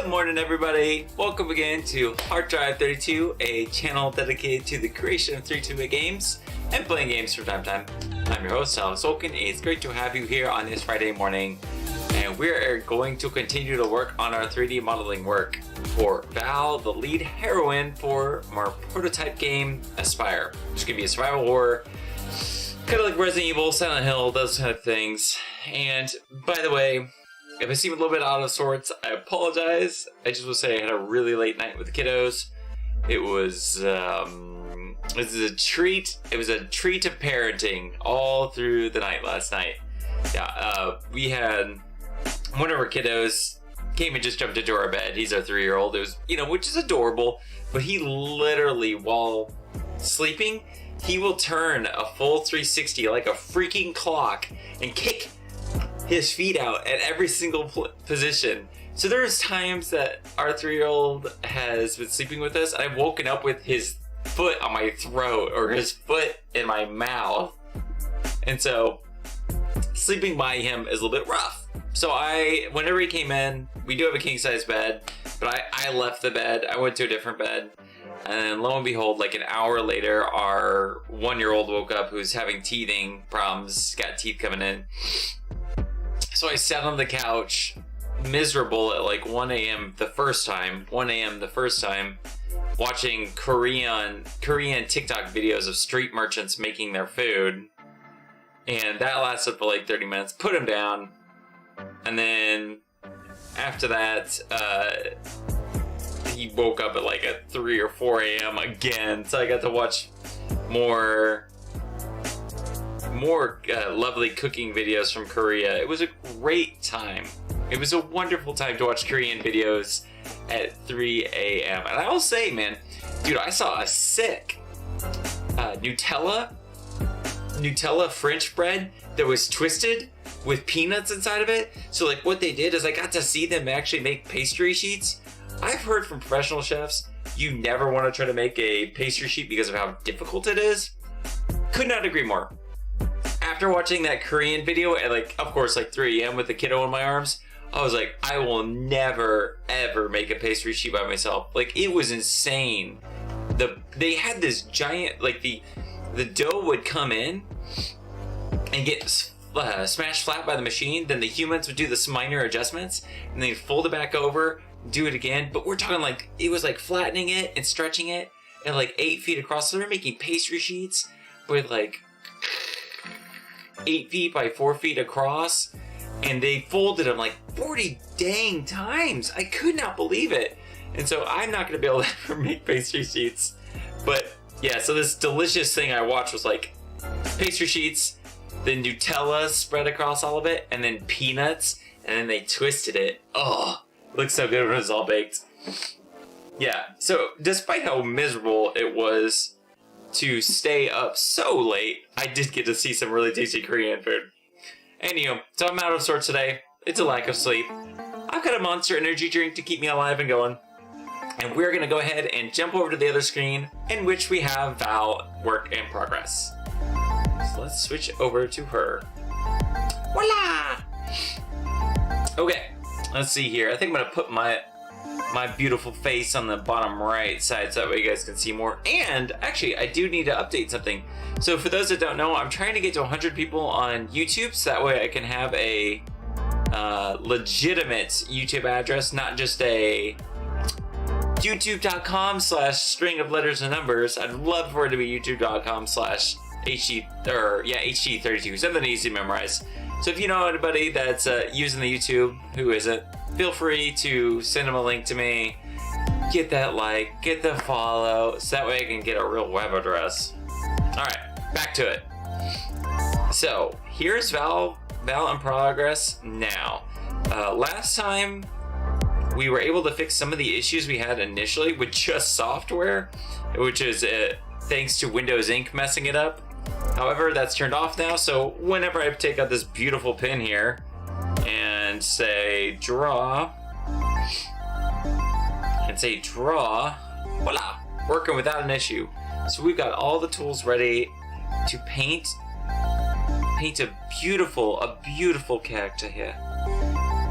Good morning, everybody. Welcome again to Hard Drive 32, a channel dedicated to the creation of 32-bit games and playing games from time to time. I'm your host, Alex Olkin. It's great to have you here on this Friday morning, and we're going to continue to work on our 3D modeling work for Val, the lead heroine for our prototype game, Aspire. It's going to be a survival horror, kind of like Resident Evil, Silent Hill, those kind of things. And by the way, if I seem a little bit out of sorts, I apologize. I just want to say I had a really late night with the kiddos. It was a treat. It was a treat of parenting all through the night last night. Yeah, we had one of our kiddos came and just jumped into our bed. He's our 3-year-old. It was, which is adorable. But he literally, while sleeping, he will turn a full 360 like a freaking clock and kick his feet out at every single position. So there's times that our 3-year-old has been sleeping with us, and I've woken up with his foot on my throat or his foot in my mouth. And so sleeping by him is a little bit rough. So whenever he came in, we do have a king size bed, but I left the bed. I went to a different bed. And then lo and behold, like an hour later, our 1-year-old woke up who's having teething problems, got teeth coming in. So I sat on the couch, miserable at like 1 a.m. the first time, watching Korean TikTok videos of street merchants making their food. And that lasted for like 30 minutes, put him down. And then after that, he woke up at like at 3 or 4 a.m. again. So I got to watch more lovely cooking videos from Korea. It was a great time. It was a wonderful time to watch Korean videos at 3 a.m. And I will say, man, dude, I saw a sick Nutella French bread that was twisted with peanuts inside of it. So like what they did is I got to see them actually make pastry sheets. I've heard from professional chefs, you never want to try to make a pastry sheet because of how difficult it is. Could not agree more. After watching that Korean video at of course 3 a.m. with the kiddo in my arms, I was like, I will never ever make a pastry sheet by myself. It was insane. They had this giant, the dough would come in and get smashed flat by the machine. Then the humans would do this minor adjustments and they'd fold it back over, do it again. But we're talking it was flattening it and stretching it at 8 feet across. So they're making pastry sheets with 8 feet by 4 feet across, and they folded them 40 dang times. I could not believe it. And so I'm not going to be able to ever make pastry sheets. But yeah, so this delicious thing I watched was pastry sheets, then Nutella spread across all of it, and then peanuts, and then they twisted it. Oh, it looks so good when it's all baked. Yeah, so despite how miserable it was to stay up so late, I did get to see some really tasty Korean food. Anywho, so I'm out of sorts today. It's a lack of sleep. I've got a Monster energy drink to keep me alive and going. And we're going to go ahead and jump over to the other screen in which we have Val work in progress. So let's switch over to her. Voila! Okay, let's see here. I think I'm going to put my beautiful face on the bottom right side so that way you guys can see more. And actually, I do need to update something. So for those that don't know, I'm trying to get to 100 people on YouTube so that way I can have a legitimate YouTube address, not just a youtube.com/string of letters and numbers. I'd love for it to be youtube.com/HD32, something easy to memorize. So if you know anybody that's using the YouTube who isn't, feel free to send them a link to me. Get that like, get the follow, so that way I can get a real web address. Alright, back to it. So, here's Val in progress now. Last time, we were able to fix some of the issues we had initially with just software, which is thanks to Windows Ink messing it up. However, that's turned off now, so whenever I take out this beautiful pin here and say draw, voila, working without an issue. So we've got all the tools ready to paint a beautiful character here.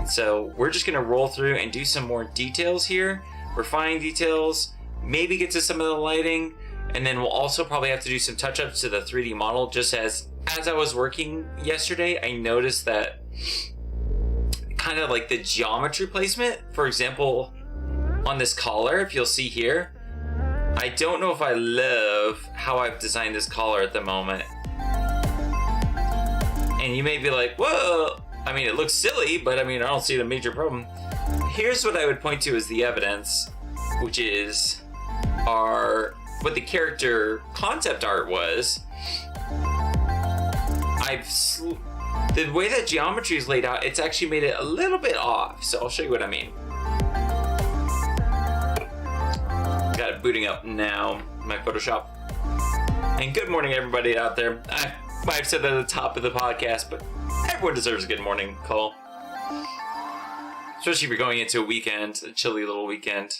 So we're just gonna roll through and do some more details here, refine details, maybe get to some of the lighting, and then we'll also probably have to do some touch-ups to the 3D model. Just as I was working yesterday, I noticed that kind of like the geometry placement, for example, on this collar, if you'll see here, I don't know if I love how I've designed this collar at the moment. And you may be like, whoa, I mean, it looks silly, but I mean, I don't see the major problem. Here's what I would point to as the evidence, which is what the character concept art was. The way that geometry is laid out, it's actually made it a little bit off. So I'll show you what I mean. Got it booting up now, my Photoshop. And good morning, everybody out there. I might have said that at the top of the podcast, but everyone deserves a good morning call. Especially if you're going into a weekend, a chilly little weekend.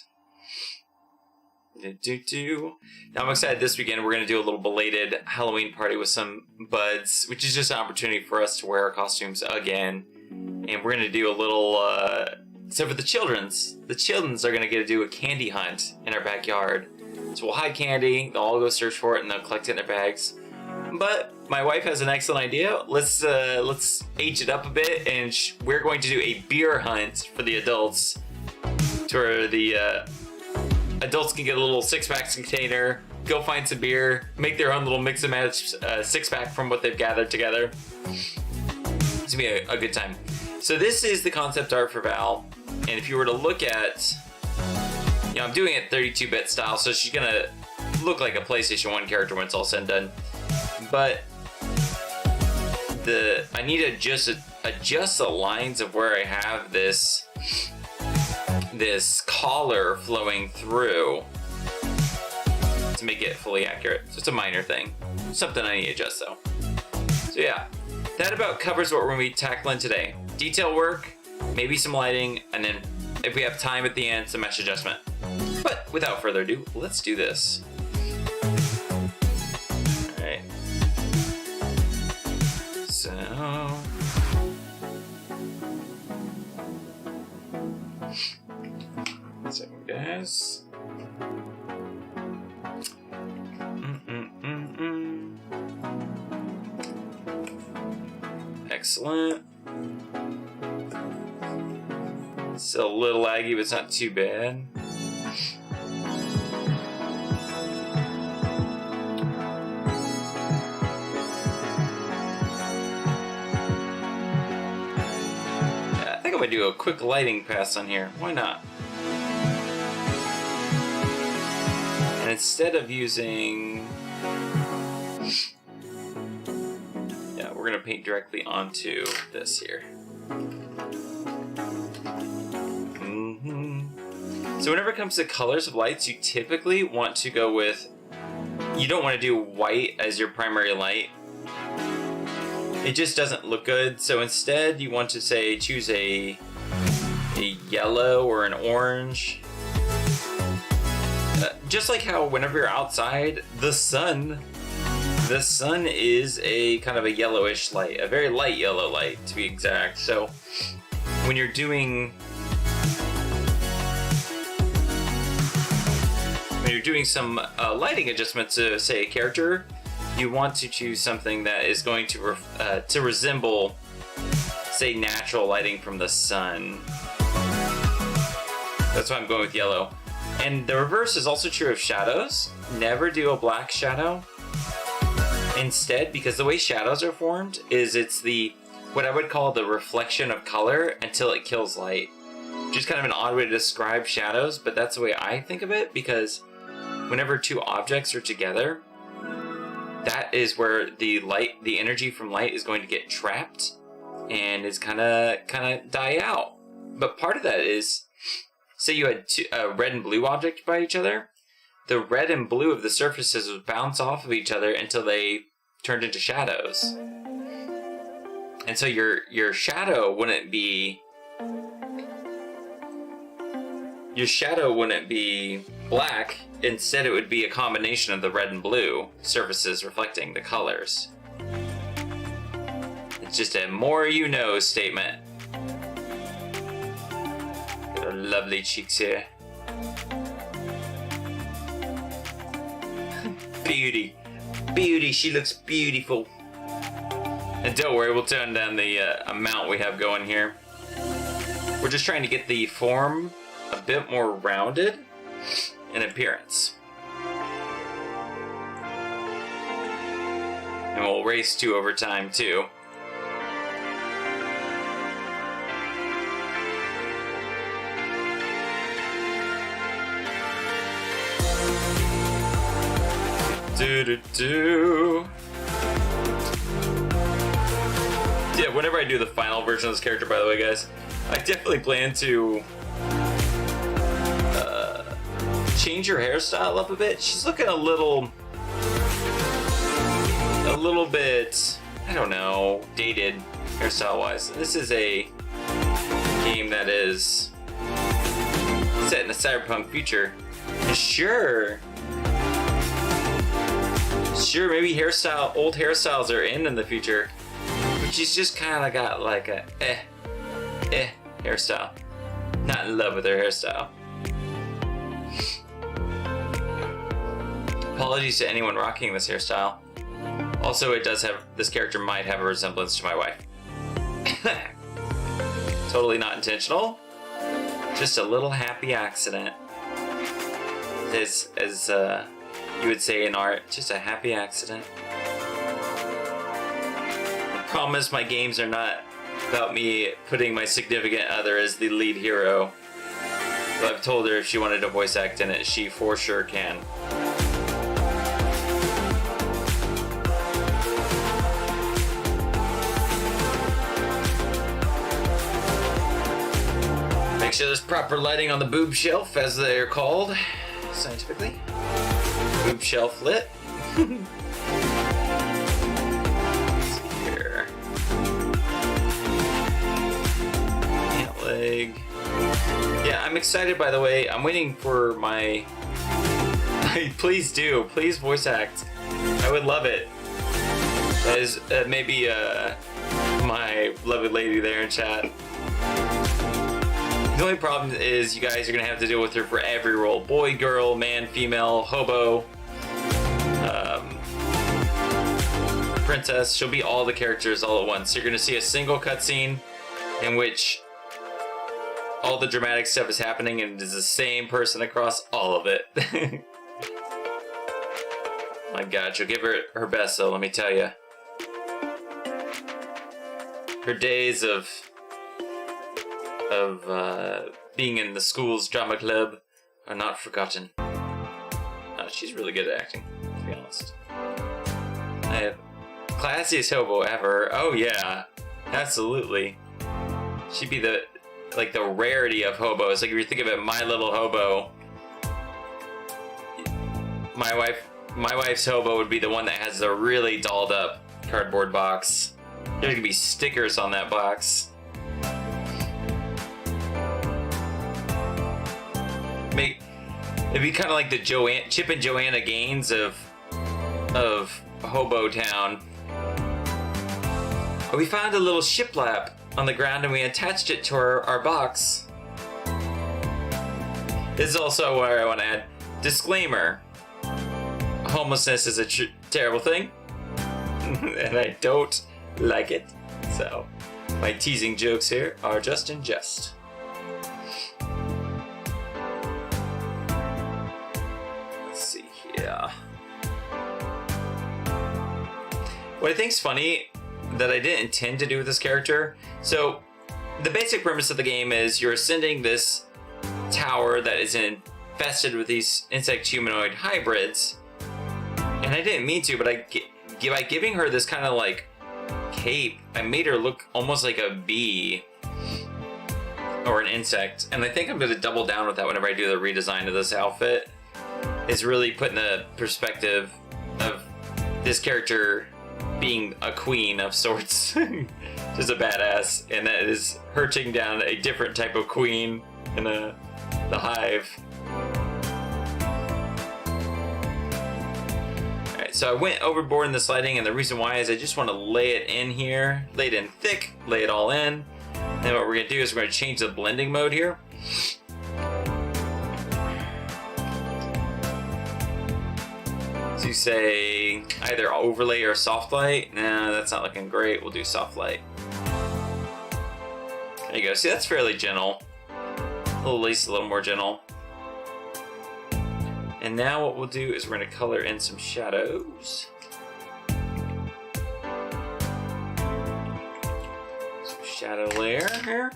Now I'm excited this weekend. We're going to do a little belated Halloween party with some buds, which is just an opportunity for us to wear our costumes again. And we're going to do a little, so for the children's are going to get to do a candy hunt in our backyard. So we'll hide candy, they'll all go search for it, and they'll collect it in their bags. But my wife has an excellent idea. Let's age it up a bit, and we're going to do a beer hunt for the adults, to where the adults can get a little 6-pack container, go find some beer, make their own little mix and match 6-pack from what they've gathered together. It's gonna be a good time. So this is the concept art for Val, and if you were to look at, I'm doing it 32-bit style, so she's gonna look like a PlayStation 1 character when it's all said and done. But I need to just adjust the lines of where I have this collar flowing through to make it fully accurate. So it's a minor thing. Something I need to adjust though. So yeah, that about covers what we're going to be tackling today. Detail work, maybe some lighting, and then if we have time at the end, some mesh adjustment. But without further ado, let's do this. Alright. So... Second, guys. Excellent. It's a little laggy, but it's not too bad. I think I'm gonna do a quick lighting pass on here. Why not? And instead of using... Yeah, we're going to paint directly onto this here. So whenever it comes to colors of lights, you typically want to go with... You don't want to do white as your primary light. It just doesn't look good. So instead, you want to say choose a yellow or an orange. Just like how whenever you're outside, the sun is a kind of a yellowish light, a very light yellow light to be exact. So when you're doing some lighting adjustments to say a character, you want to choose something that is going to resemble, say, natural lighting from the sun. That's why I'm going with yellow. And the reverse is also true of shadows. Never do a black shadow. Instead, because the way shadows are formed is it's what I would call the reflection of color until it kills light. Just kind of an odd way to describe shadows, but that's the way I think of it, because whenever two objects are together, that is where the energy from light is going to get trapped and is kind of die out. But part of that is, say you had a red and blue object by each other, the red and blue of the surfaces would bounce off of each other until they turned into shadows. And so your shadow wouldn't be black. Instead, it would be a combination of the red and blue surfaces reflecting the colors. It's just a more you know statement. lovely cheeks here. Beauty. Beauty, she looks beautiful. And don't worry, we'll turn down the amount we have going here. We're just trying to get the form a bit more rounded in appearance. And we'll race 2 over time too. Yeah, whenever I do the final version of this character, by the way, guys, I definitely plan to change her hairstyle up a bit. She's looking a little bit, I don't know, dated hairstyle-wise. This is a game that is set in a cyberpunk future. Sure, maybe old hairstyles are in the future, but she's just kind of got like a hairstyle. Not in love with her hairstyle. Apologies to anyone rocking this hairstyle. Also, this character might have a resemblance to my wife. Totally not intentional. Just a little happy accident. As you would say in art, just a happy accident. I promise my games are not about me putting my significant other as the lead hero. But I've told her if she wanted to voice act in it, she for sure can. Make sure there's proper lighting on the boob shelf, as they're called scientifically. Boob shelf lit. Let's see here. Pant leg. Yeah, I'm excited, by the way. I'm waiting for my... Please voice act. I would love it. As maybe my lovely lady there in chat. The only problem is you guys are going to have to deal with her for every role. Boy, girl, man, female, hobo, princess. She'll be all the characters all at once. You're going to see a single cutscene in which all the dramatic stuff is happening and it is the same person across all of it. My God, she'll give her best though, let me tell you. Her days of being in the school's drama club are not forgotten. She's really good at acting, to be honest. I have classiest hobo ever. Oh yeah, absolutely. She'd be the rarity of hobos. Like if you think of it, My Little Hobo. My wife's hobo would be the one that has the really dolled up cardboard box. There could be stickers on that box. It'd be kind of like the Chip and Joanna Gaines of Hobo Town. We found a little shiplap on the ground and we attached it to our box. This is also where I want to add disclaimer: homelessness is a terrible thing, and I don't like it. So my teasing jokes here are just in jest. Yeah. What I think's funny that I didn't intend to do with this character. So the basic premise of the game is you're ascending this tower that is infested with these insect humanoid hybrids. And I didn't mean to, but by giving her this kind of like cape, I made her look almost like a bee or an insect. And I think I'm going to double down with that whenever I do the redesign of this outfit. Is really putting the perspective of this character being a queen of sorts. Just a badass, and that is hurting down a different type of queen in the hive. Alright, so I went overboard in this lighting, and the reason why is I just want to lay it in here, lay it in thick, lay it all in. And what we're going to do is we're going to change the blending mode here. So you say either overlay or soft light. Nah, that's not looking great. We'll do soft light. There you go. See, that's fairly gentle. At least a little more gentle. And now what we'll do is we're going to color in some shadows. Some shadow layer here.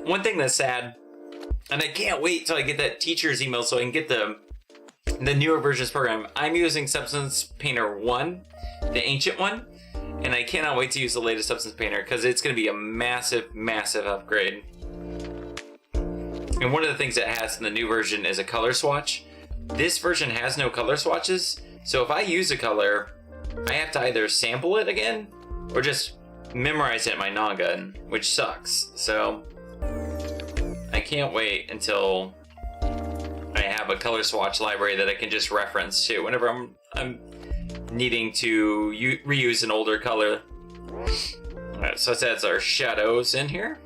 One thing that's sad, and I can't wait till I get that teacher's email so I can get the newer versions program. I'm using Substance Painter 1, the ancient one, and I cannot wait to use the latest Substance Painter because it's going to be a massive, massive upgrade. And one of the things it has in the new version is a color swatch. This version has no color swatches, so if I use a color, I have to either sample it again or just memorize it in my noggin, which sucks. So I can't wait until I have a color swatch library that I can just reference to whenever I'm needing to reuse an older color. Alright, so that's our shadows in here.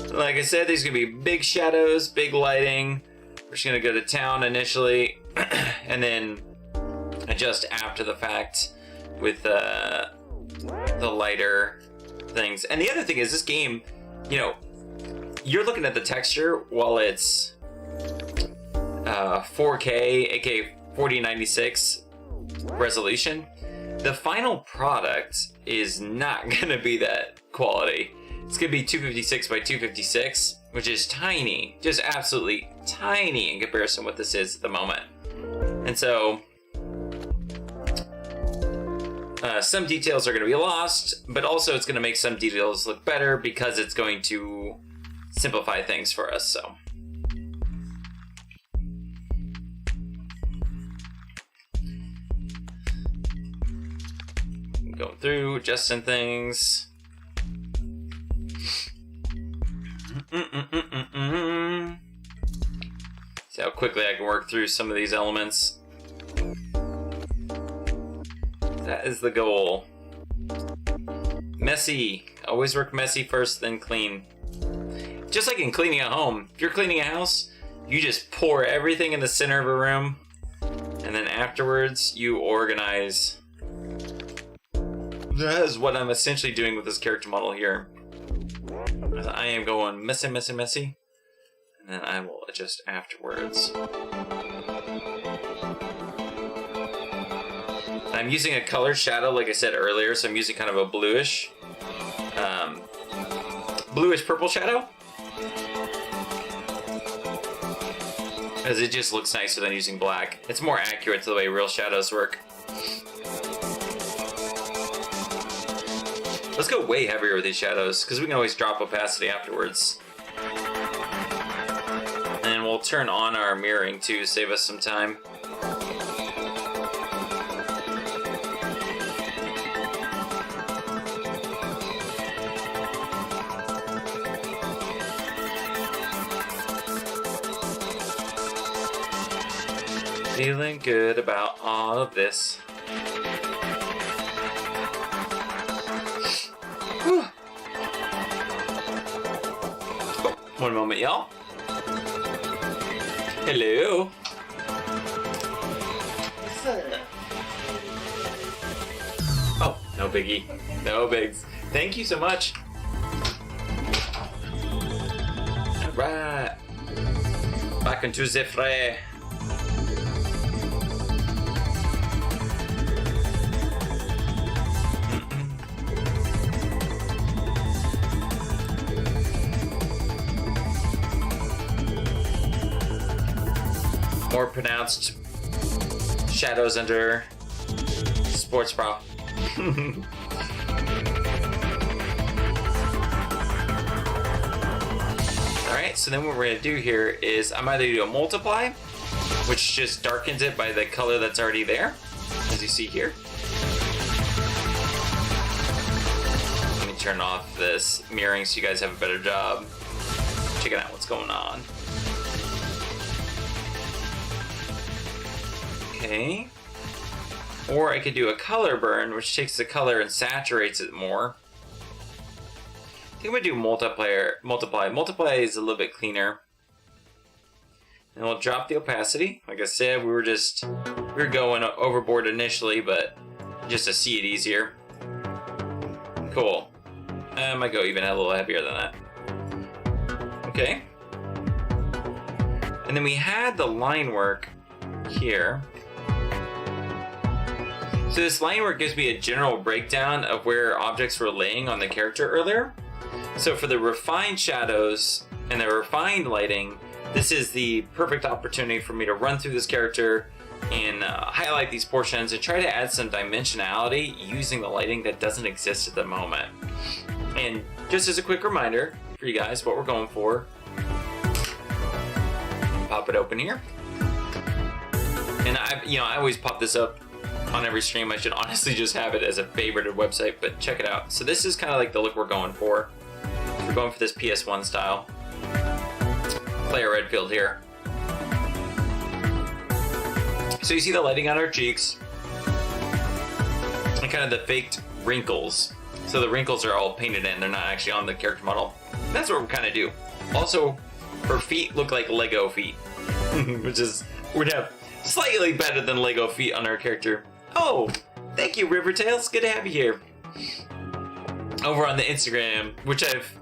So like I said, these are gonna be big shadows, big lighting. We're just gonna go to town initially, and then adjust after the fact with the lighter things. And the other thing is, this game, you know, you're looking at the texture while it's 4K, aka 4096 resolution. The final product is not gonna be that quality. It's gonna be 256 by 256, which is tiny, just absolutely tiny in comparison to what this is at the moment. And so some details are going to be lost, but also it's going to make some details look better because it's going to simplify things for us. So going through, adjusting things. See how quickly I can work through some of these elements. That is the goal. Messy. Always work messy first, then clean. Just like in cleaning a home. If you're cleaning a house, you just pour everything in the center of a room, and then afterwards you organize. That is what I'm essentially doing with this character model here. I am going messy, messy, messy, and then I will adjust afterwards. I'm using a colored shadow, like I said earlier, so I'm using kind of a bluish purple shadow, as it just looks nicer than using black. It's more accurate to the way real shadows work. Let's go way heavier with these shadows, because we can always drop opacity afterwards. And we'll turn on our mirroring too to save us some time. Feeling good about all of this. Whew. Oh, one moment, y'all. Hello. Oh, no biggie. No bigs. Thank you so much. Alright. Back into the fray. More pronounced shadows under sports bra. Alright, so then what we're going to do here is I'm either do a multiply, which just darkens it by the color that's already there, as you see here. Let me turn off this mirroring so you guys have a better job checking out what's going on. Okay. Or I could do a color burn, which takes the color and saturates it more. I'm gonna do multiply. Multiply is a little bit cleaner. And we'll drop the opacity. Like I said, we were going overboard initially, but just to see it easier. Cool. I might go even a little heavier than that. Okay. And then we had the line work here. So this line work gives me a general breakdown of where objects were laying on the character earlier. So for the refined shadows and the refined lighting, this is the perfect opportunity for me to run through this character and highlight these portions and try to add some dimensionality using the lighting that doesn't exist at the moment. And just as a quick reminder for you guys, what we're going for, pop it open here. And I always pop this up on every stream. I should honestly just have it as a favorited website, but check it out. So this is kind of like the look we're going for. We're going for this PS1 style. Player Redfield here. So you see the lighting on our cheeks and kind of the faked wrinkles. So the wrinkles are all painted in, they're not actually on the character model. That's what we're kind of do. Also, her feet look like Lego feet, which is, we'd have slightly better than Lego feet on our character. Oh, thank you, Rivertails. Good to have you here. Over on the Instagram, which I've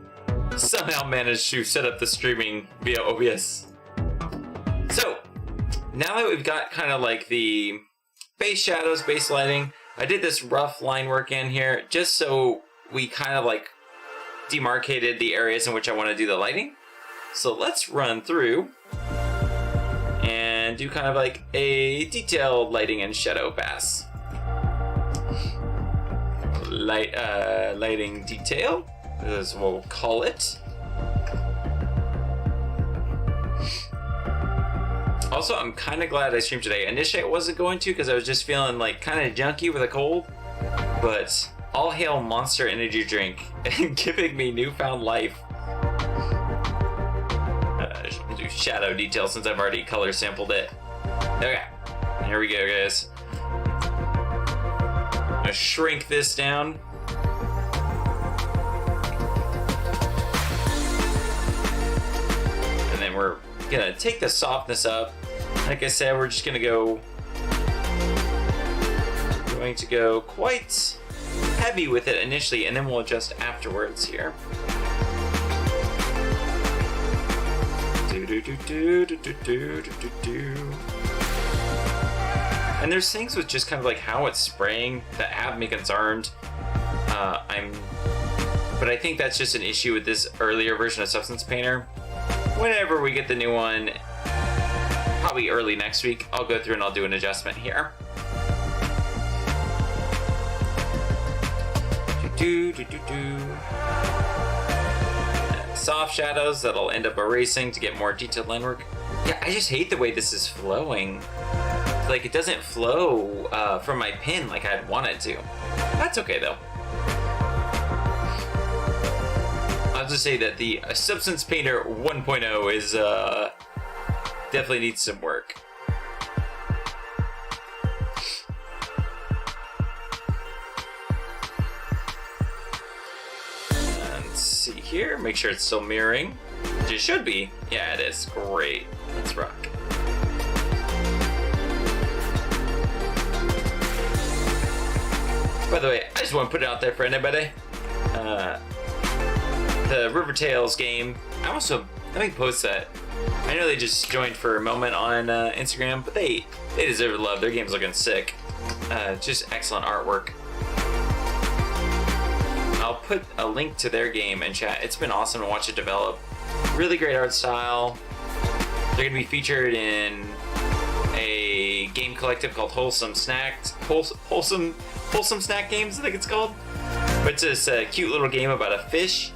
somehow managed to set up the streaming via OBS. So, now that we've got kind of like the base shadows, base lighting, I did this rough line work in here just so we kind of like demarcated the areas in which I want to do the lighting. So let's run through and do kind of like a detailed lighting and shadow pass. Lighting detail is what we'll call it. Also, I'm kind of glad I streamed today. Initially, I wasn't going to because I was just feeling like kind of junky with a cold. But all hail Monster Energy Drink and giving me newfound life. I should do shadow detail since I've already color sampled it. Okay, here we go, guys. I'm gonna shrink this down. And then we're gonna take the softness up. Like I said, we're just going to go quite heavy with it initially, and then we'll adjust afterwards here. And there's things with just kind of like how it's spraying that have me concerned. But I think that's just an issue with this earlier version of Substance Painter. Whenever we get the new one, probably early next week, I'll go through and I'll do an adjustment here. Soft shadows that'll end up erasing to get more detailed line work. Yeah, I just hate the way this is flowing. Like, it doesn't flow from my pen like I'd want it to. That's okay though. I'll just say that the Substance Painter 1.0 is definitely needs some work. Let's see here, make sure it's still mirroring. It should be. Yeah, it is. Great. Let's rock. By the way, I just want to put it out there for anybody. The Rivertails game, let me post that. I know they just joined for a moment on Instagram, but they deserve love. Their game's looking sick. Just excellent artwork. I'll put a link to their game in chat. It's been awesome to watch it develop. Really great art style. They're gonna be featured in a game collective called Wholesome Snack Games, I think it's called. But it's this cute little game about a fish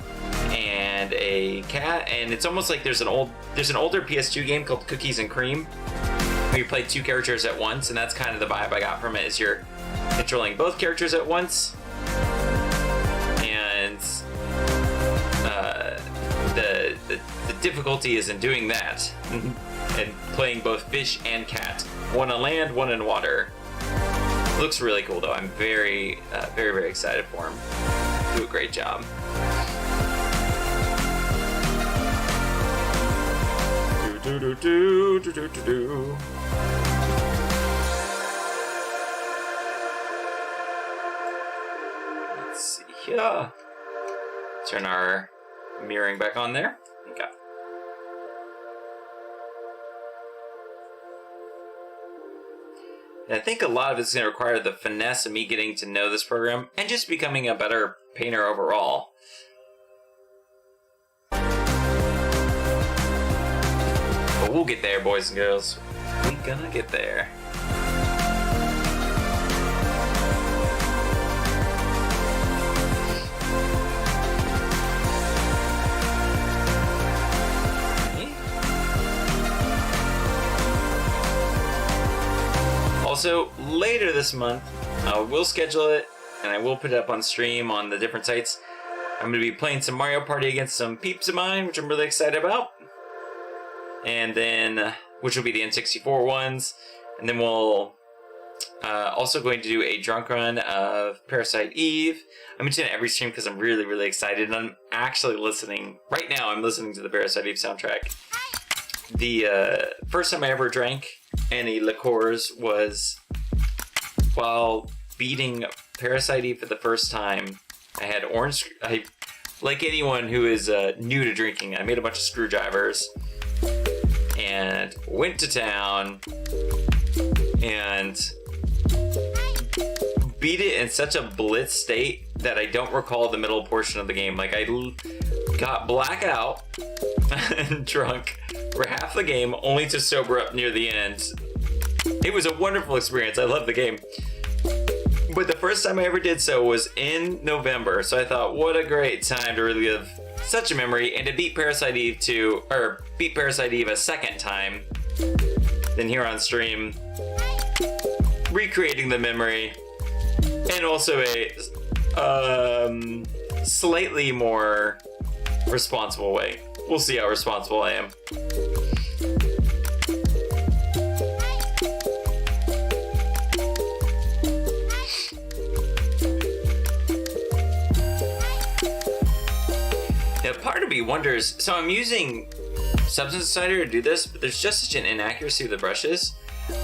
and a cat, and it's almost like there's an older PS2 game called Cookies and Cream where you play two characters at once, and that's kind of the vibe I got from it, is you're controlling both characters at once, and the difficulty is in doing that and playing both fish and cat, one on land, one in water. Looks really cool though. I'm very excited for him. Do a great job. Do do do do do do do. Let's see here. Turn our mirroring back on there. Okay. And I think a lot of it's going to require the finesse of me getting to know this program and just becoming a better painter overall. But we'll get there, boys and girls. We're gonna get there. Also, later this month, I will schedule it, and I will put it up on stream on the different sites. I'm going to be playing some Mario Party against some peeps of mine, which I'm really excited about. And then, which will be the N64 ones. And then we'll also going to do a drunk run of Parasite Eve. I'm mentioning every stream because I'm really, really excited. And I'm actually listening, right now I'm listening to the Parasite Eve soundtrack. The first time I ever drank any liqueurs was while beating Parasite Eve for the first time. I had orange. Like anyone who is new to drinking, I made a bunch of screwdrivers and went to town and beat it in such a blitz state that I don't recall the middle portion of the game. Like, I got blackout and drunk for half the game, only to sober up near the end. It was a wonderful experience. I love the game. But the first time I ever did so was in November, so I thought, what a great time to relive such a memory, and to beat Parasite Eve beat Parasite Eve a second time, then here on stream, recreating the memory, and also a slightly more responsible way. We'll see how responsible I am. Now, part of me wonders, so I'm using Substance Decider to do this, but there's just such an inaccuracy with the brushes.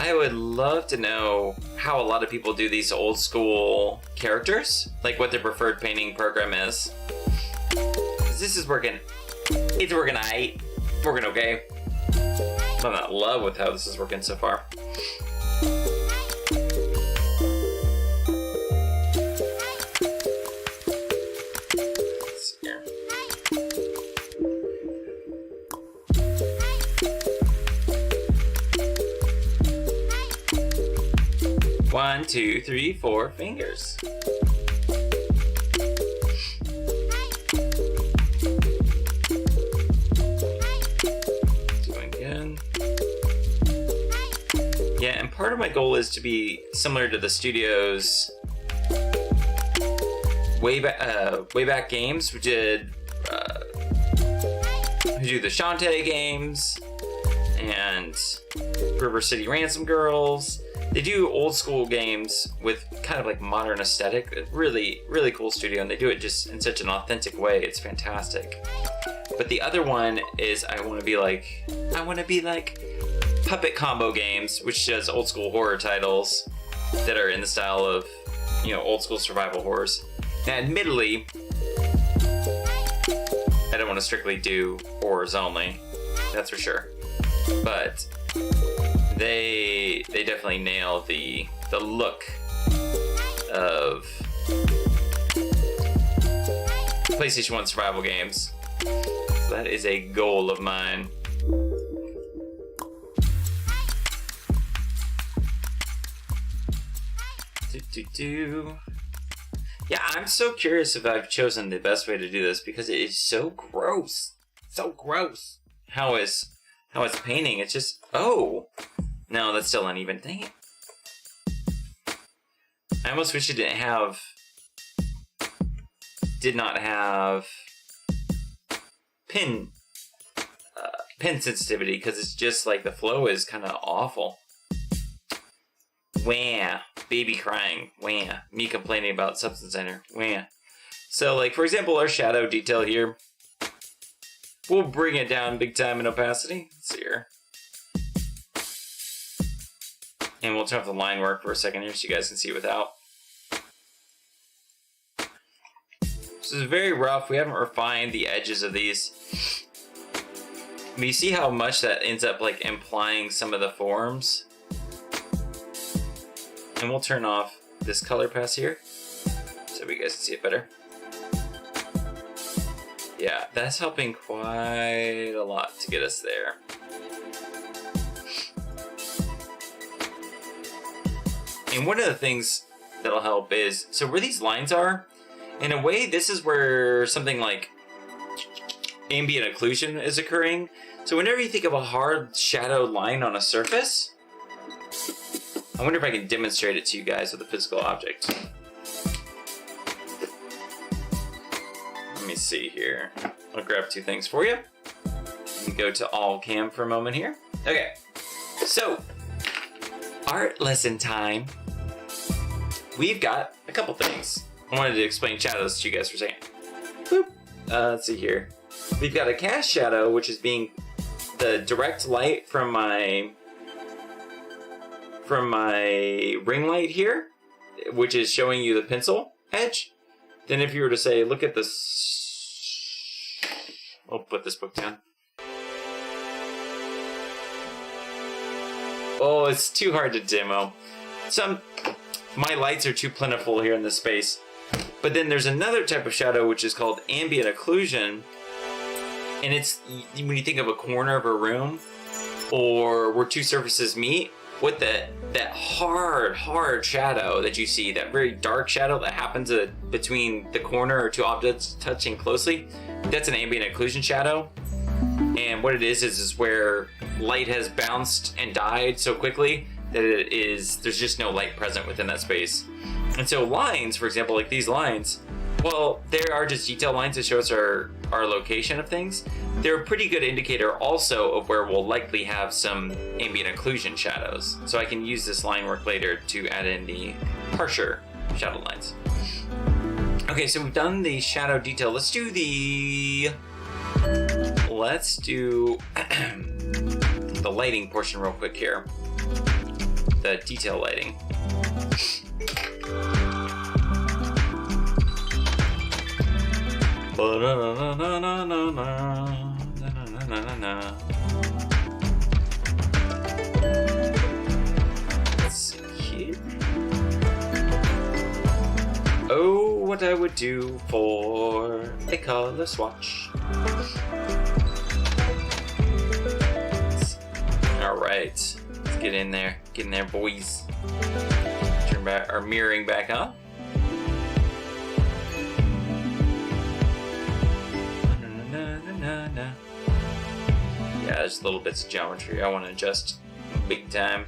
I would love to know how a lot of people do these old school characters, like what their preferred painting program is. 'Cause this is working. It's working aight. Working okay. I'm not in love with how this is working so far. Let's see here. One, two, three, 4 fingers. Yeah, and part of my goal is to be similar to the studio's way back games, who do the Shantae games and River City Ransom Girls. They do old school games with kind of like modern aesthetic. Really, really cool studio, and they do it just in such an authentic way. It's fantastic. But the other one is I want to be like Puppet Combo Games, which does old school horror titles that are in the style of, old school survival horrors. Now, admittedly, I don't want to strictly do horrors only, that's for sure. But they definitely nail the look of PlayStation 1 survival games. So that is a goal of mine. Yeah, I'm so curious if I've chosen the best way to do this, because it is so gross. So gross. How is painting? It's just, oh. No, that's still uneven. Dang it. I almost wish it did not have pin sensitivity, because it's just like the flow is kind of awful. Wah. Baby crying. Wah. Me complaining about Substance Center. Wah. So, like, for example, our shadow detail here, we'll bring it down big time in opacity. Let's see here. And we'll turn off the line work for a second here so you guys can see without. This is very rough. We haven't refined the edges of these. But you see how much that ends up like implying some of the forms. And we'll turn off this color pass here so you guys can see it better. Yeah, that's helping quite a lot to get us there. And one of the things that'll help is, so where these lines are, in a way, this is where something like ambient occlusion is occurring. So whenever you think of a hard shadowed line on a surface, I wonder if I can demonstrate it to you guys with a physical object. Let me see here. I'll grab two things for you. Let me go to all cam for a moment here. Okay, so art lesson time. We've got a couple things. I wanted to explain shadows to you guys for a second. Boop. Let's see here. We've got a cast shadow, which is being the direct light from my ring light here, which is showing you the pencil edge. Then if you were to say, look at this, I'll put this book down. Oh, it's too hard to demo. My lights are too plentiful here in this space. But then there's another type of shadow which is called ambient occlusion. And it's when you think of a corner of a room or where two surfaces meet, with that hard shadow that you see, that very dark shadow that happens between the corner or two objects touching closely, that's an ambient occlusion shadow. And what it is where light has bounced and died so quickly that there's just no light present within that space. And so lines, for example, like these lines, well, they are just detail lines that show us our location of things. They're a pretty good indicator also of where we'll likely have some ambient occlusion shadows. So I can use this line work later to add in the harsher shadow lines. Okay, so we've done the shadow detail. Let's do the lighting portion real quick here. The detail lighting. Let's see here. Oh, what I would do for a color swatch. All right, let's get in there. Get in there, boys. Turn back our mirroring back on. Yeah, there's little bits of geometry I want to adjust big time.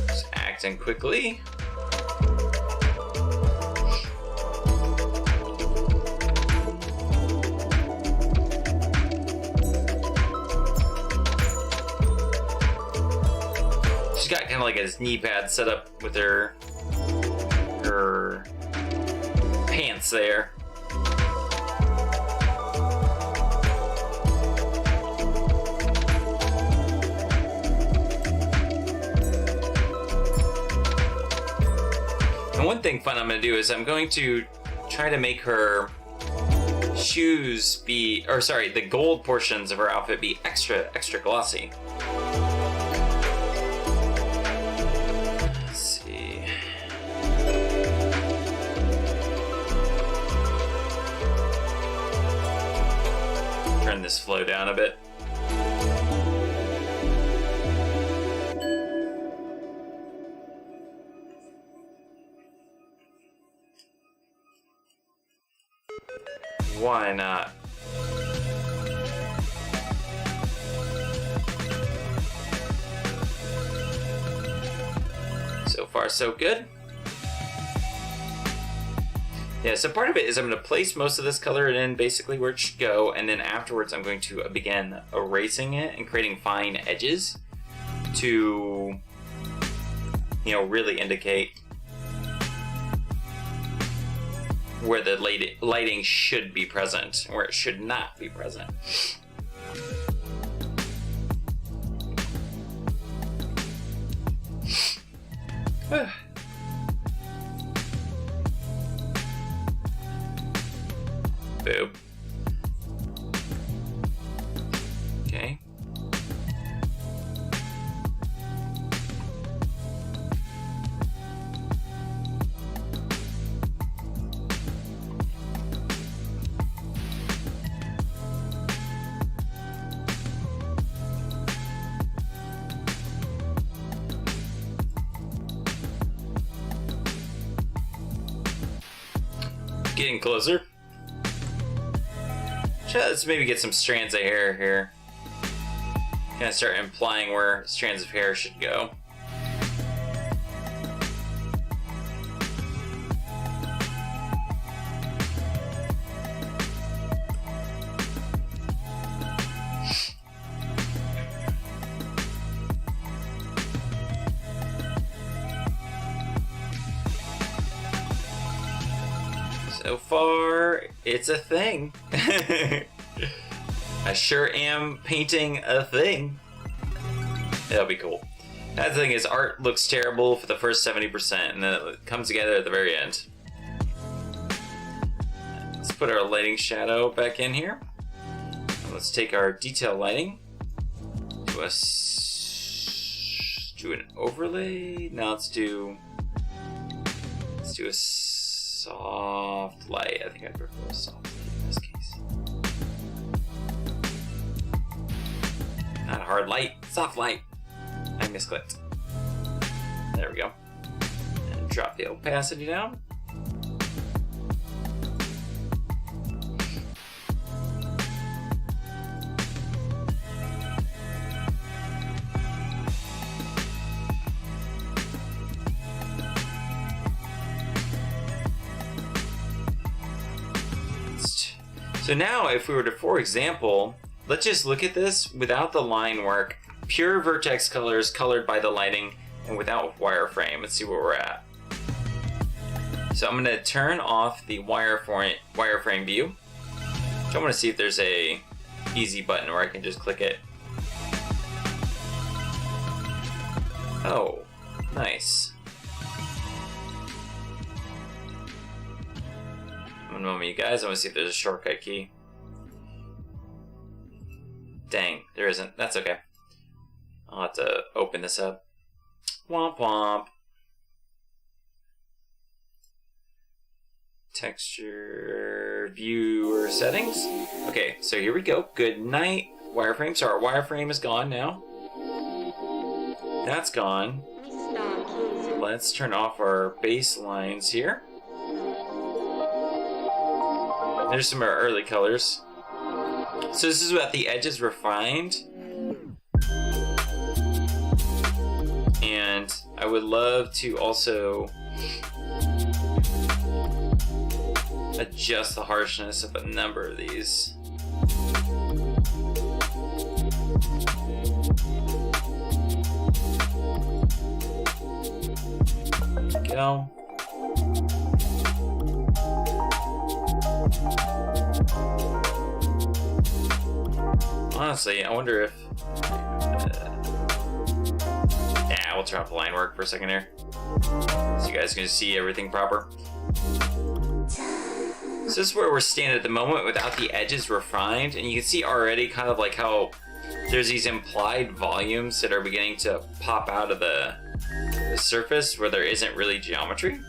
Just acting quickly. She's got kind of like a knee pad set up with her pants there. And one thing fun I'm going to do is I'm going to try to make her shoes the gold portions of her outfit be extra glossy. Turn this flow down a bit. Why not? So far, so good. Yeah, so part of it is I'm going to place most of this color in basically where it should go, and then afterwards I'm going to begin erasing it and creating fine edges to, really indicate where the lighting should be present, where it should not be present. Boo. Okay. Getting closer. Let's maybe get some strands of hair here. Kind of start implying where strands of hair should go. So far, it's a thing. I sure am painting a thing. That'll be cool. That thing is, art looks terrible for the first 70%, and then it comes together at the very end. Let's put our lighting shadow back in here. And let's take our detail lighting to an overlay. Now let's do a soft light. I think I'd prefer a soft light in this case. Not a hard light, soft light. I misclicked. There we go. And drop the opacity down. So now if we were to, for example, let's just look at this without the line work, pure vertex colors colored by the lighting, and without wireframe. Let's see where we're at. So I'm going to turn off the wireframe view. I want to see if there's a easy button where I can just click it. Oh, nice. One moment, you guys. I want to see if there's a shortcut key. Dang, there isn't. That's okay. I'll have to open this up. Womp womp. Texture viewer settings. Okay, so here we go. Good night, wireframe. So our wireframe is gone now. That's gone. Let's turn off our baselines here. There's some of our early colors. So this is what the edges refined. And I would love to also adjust the harshness of a number of these. There we go. Honestly, I wonder if... we'll turn off the line work for a second here. So you guys can see everything proper. So this is where we're standing at the moment without the edges refined. And you can see already kind of like how there's these implied volumes that are beginning to pop out of the surface where there isn't really geometry.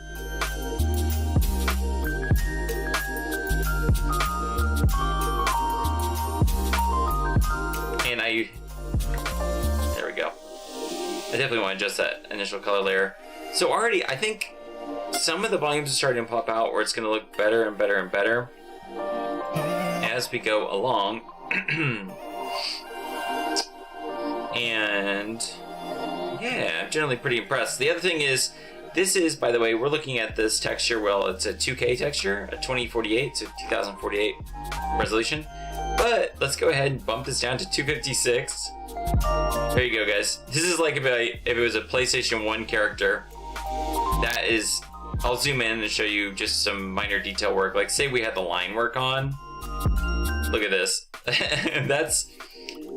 And there we go. I definitely want to adjust that initial color layer. So already, I think some of the volumes are starting to pop out where it's going to look better and better and better as we go along. And yeah, I'm generally pretty impressed. The other thing is, this is, by the way, we're looking at this texture, well, it's a 2K texture, a 2048, so 2048 resolution. But let's go ahead and bump this down to 256. There you go, guys. This is like if it was a PlayStation 1 character. That is I'll zoom in and show you just some minor detail work. Like say we had the line work on. Look at this. That's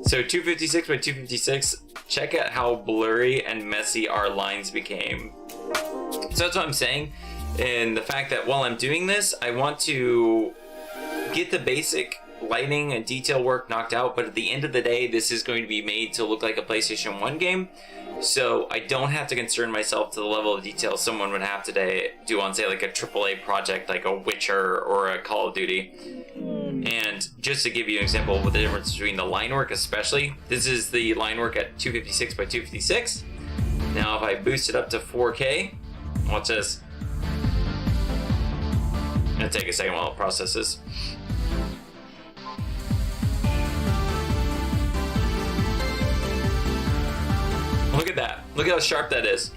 so 256 by 256. Check out how blurry and messy our lines became. So that's what I'm saying. And the fact that while I'm doing this, I want to get the basic lighting and detail work knocked out, but at the end of the day, this is going to be made to look like a PlayStation 1 game. So I don't have to concern myself to the level of detail someone would have today do on, say, like a AAA project like a Witcher or a Call of Duty. And just to give you an example of the difference between the line work especially, this is the line work at 256 by 256. Now if I boost it up to 4K, watch this. It'll take a second while it processes. Look at that. Look at how sharp that is.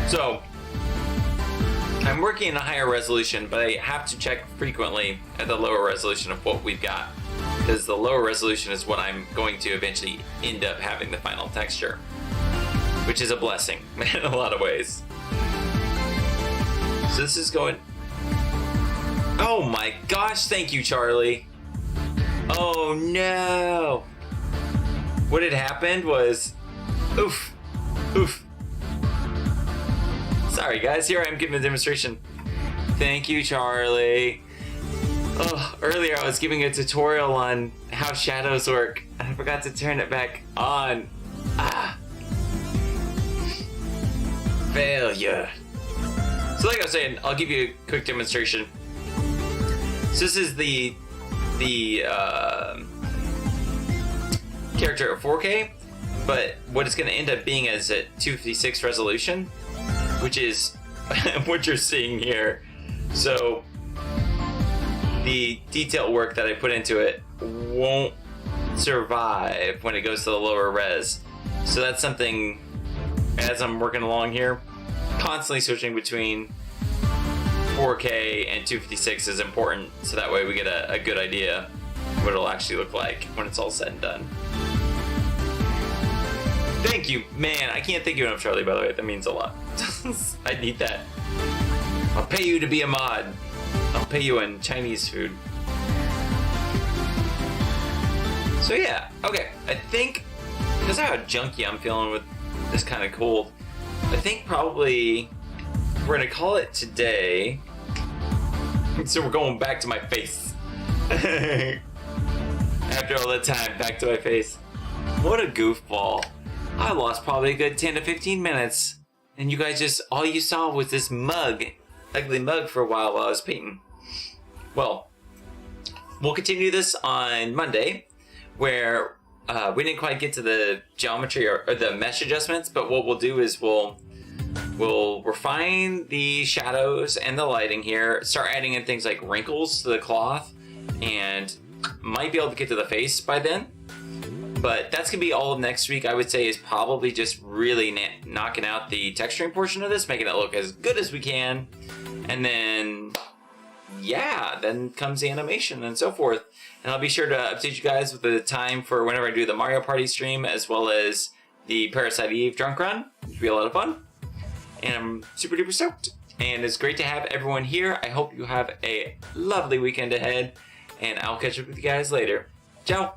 So, I'm working in a higher resolution, but I have to check frequently at the lower resolution of what we've got. Because the lower resolution is what I'm going to eventually end up having the final texture. Which is a blessing in a lot of ways. So this is going... Oh my gosh, thank you, Charlie. Oh no. What had happened was... Oof. Oof. Sorry guys, here I am giving a demonstration. Thank you, Charlie. Oh, earlier I was giving a tutorial on how shadows work. I forgot to turn it back on. Failure. So like I was saying, I'll give you a quick demonstration. So this is the character at 4K. But what it's going to end up being is at 256 resolution, which is what you're seeing here. So the detail work that I put into it won't survive when it goes to the lower res. So that's something, as I'm working along here, constantly switching between 4K and 256 is important. So that way we get a good idea what it'll actually look like when it's all said and done. Thank you, man. I can't thank you enough, Charlie, by the way. That means a lot. I need that. I'll pay you to be a mod. I'll pay you in Chinese food. So yeah, okay. I think, because of how junky I'm feeling with this kind of cold, I think probably we're gonna call it today. So we're going back to my face. After all that time, back to my face. What a goofball. I lost probably a good 10 to 15 minutes, and you guys just, all you saw was this mug, ugly mug for a while I was painting. Well, we'll continue this on Monday, where we didn't quite get to the geometry or the mesh adjustments, but what we'll do is we'll refine the shadows and the lighting here, start adding in things like wrinkles to the cloth, and might be able to get to the face by then. But that's going to be all of next week, I would say, is probably just really knocking out the texturing portion of this, making it look as good as we can. And then, yeah, then comes the animation and so forth. And I'll be sure to update you guys with the time for whenever I do the Mario Party stream, as well as the Parasite Eve drunk run, which will be a lot of fun. And I'm super duper stoked. And it's great to have everyone here. I hope you have a lovely weekend ahead. And I'll catch up with you guys later. Ciao!